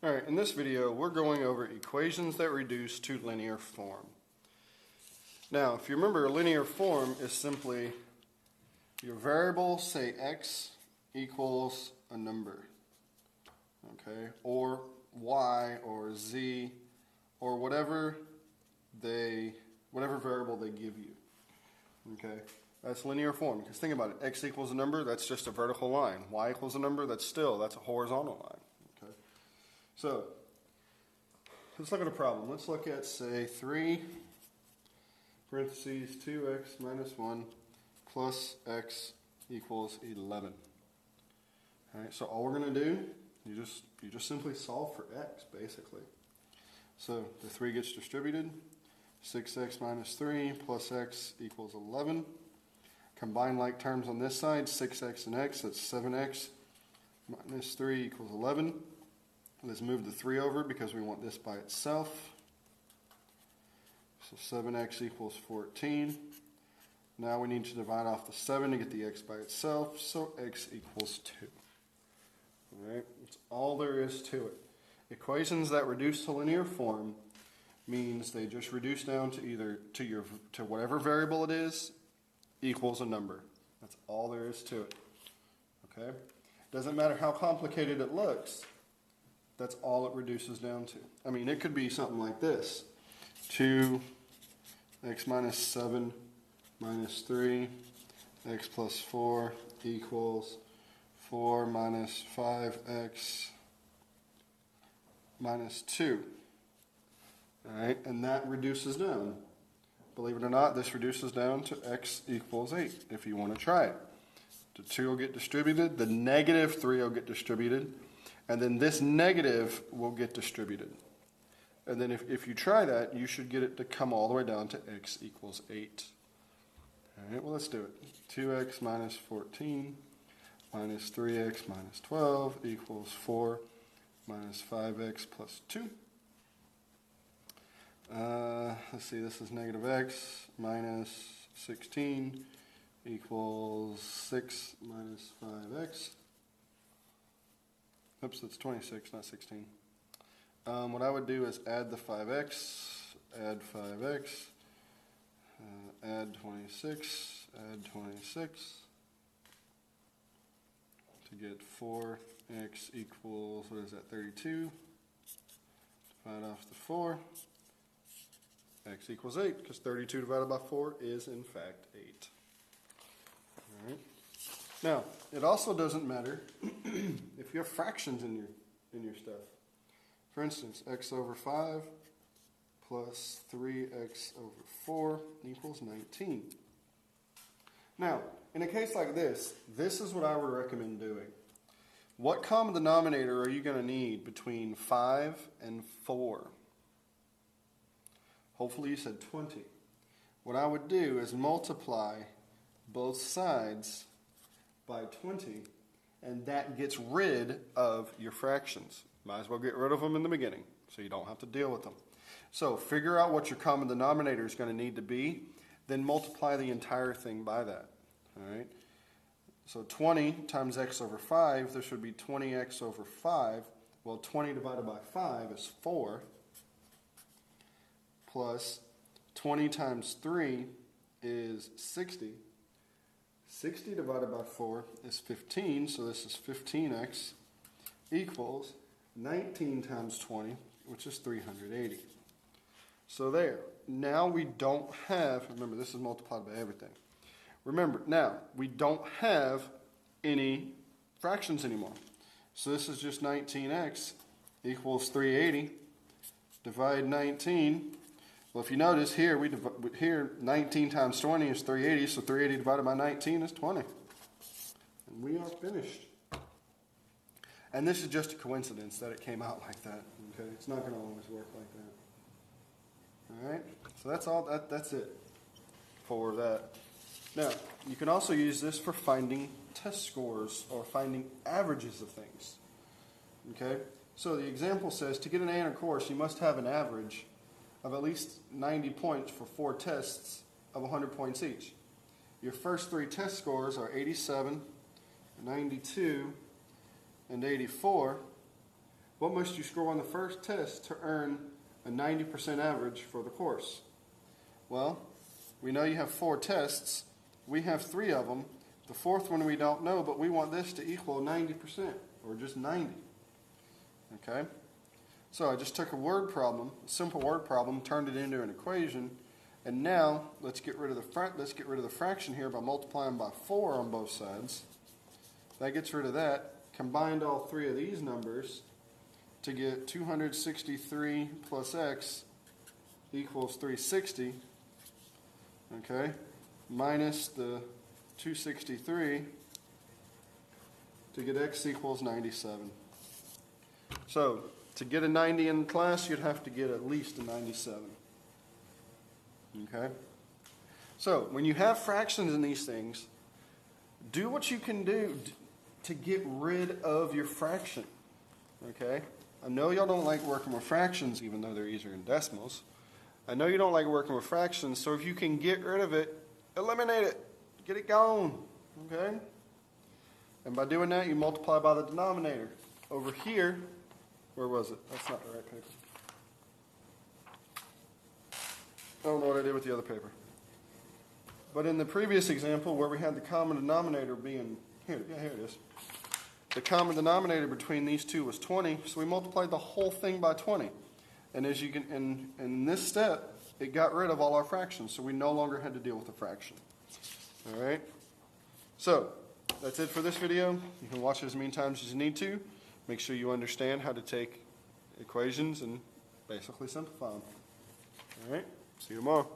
Alright, in this video we're going over equations that reduce to linear form. Now, if you remember, a linear form is simply your variable, say x equals a number, okay, or y or z or whatever variable they give you, okay. That's linear form, because think about it, x equals a number, that's just a vertical line. Y equals a number, that's a horizontal line. Okay. So, let's look at a problem. Let's look at, say, 3 parentheses 2x minus 1 plus x equals 11. All right, so all we're going to do, you just simply solve for x, basically. So the 3 gets distributed. 6x minus 3 plus x equals 11. Combine like terms on this side, 6x and x, that's 7x minus 3 equals 11. Let's move the 3 over because we want this by itself. So 7x equals 14. Now we need to divide off the 7 to get the x by itself, so x equals 2. Alright, that's all there is to it. Equations that reduce to linear form means they just reduce down to whatever variable it is equals a number. That's all there is to it. Okay? Doesn't matter how complicated it looks, that's all it reduces down to. I mean, it could be something like this. 2x minus 7 minus 3, x plus 4 equals 4 minus 5x minus 2. Alright, and that reduces down. Believe it or not, this reduces down to x equals 8 if you want to try it. The 2 will get distributed, the negative 3 will get distributed, and then this negative will get distributed. And then if you try that, you should get it to come all the way down to x equals 8. Alright, well let's do it. 2x minus 14 minus 3x minus 12 equals 4 minus 5x plus 2. Let's see, this is negative x minus 16 equals 6 minus 5x. Oops, that's 26, not 16. What I would do is add the 5x, add 5x, add 26, add 26 to get 4x equals, what is that, 32. Divide off the 4. X equals 8, because 32 divided by 4 is, in fact, 8. All right. Now, it also doesn't matter if you have fractions in your stuff. For instance, x over 5 plus 3x over 4 equals 19. Now, in a case like this is what I would recommend doing. What common denominator are you going to need between 5 and 4? Hopefully you said 20. What I would do is multiply both sides by 20, and that gets rid of your fractions. Might as well get rid of them in the beginning so you don't have to deal with them. So figure out what your common denominator is going to need to be, then multiply the entire thing by that. All right? So 20 times x over 5, this would be 20x over 5. Well, 20 divided by 5 is 4. Plus 20 times 3 is 60. 60 divided by 4 is 15, so this is 15x equals 19 times 20, which is 380. So there. Now we don't have, remember this is multiplied by everything. Remember, now we don't have any fractions anymore. So this is just 19x equals 380. Divide 19. Well, if you notice here, here 19 times 20 is 380, so 380 divided by 19 is 20. And we are finished. And this is just a coincidence that it came out like that. Okay, it's not going to always work like that. All right, so that's all. That's it for that. Now, you can also use this for finding test scores or finding averages of things. Okay, so the example says to get an A in a course, you must have an average of at least 90 points for 4 tests of 100 points each. Your first 3 test scores are 87, 92, and 84. What must you score on the first test to earn a 90% average for the course? Well, we know you have 4 tests. We have 3 of them. The 4th one we don't know, but we want this to equal 90%, or just 90. Okay? So I just took a word problem, a simple word problem, turned it into an equation, and now let's get rid of the fraction here by multiplying by 4 on both sides. That gets rid of that. Combined all 3 of these numbers to get 263 plus x equals 360. Okay? Minus the 263 to get x equals 97. So, to get a 90 in class, you'd have to get at least a 97. Okay? So, when you have fractions in these things, do what you can do to get rid of your fraction. Okay? I know y'all don't like working with fractions, even though they're easier than decimals. I know you don't like working with fractions, so if you can get rid of it, eliminate it. Get it gone. Okay? And by doing that, you multiply by the denominator. Over here, where was it? That's not the right paper. I don't know what I did with the other paper. But in the previous example, where we had the common denominator being, here it is. The common denominator between these two was 20, so we multiplied the whole thing by 20. And as you can, in this step, it got rid of all our fractions, so we no longer had to deal with the fraction. All right? So, that's it for this video. You can watch it as many times as you need to. Make sure you understand how to take equations and basically simplify them. All right? See you tomorrow.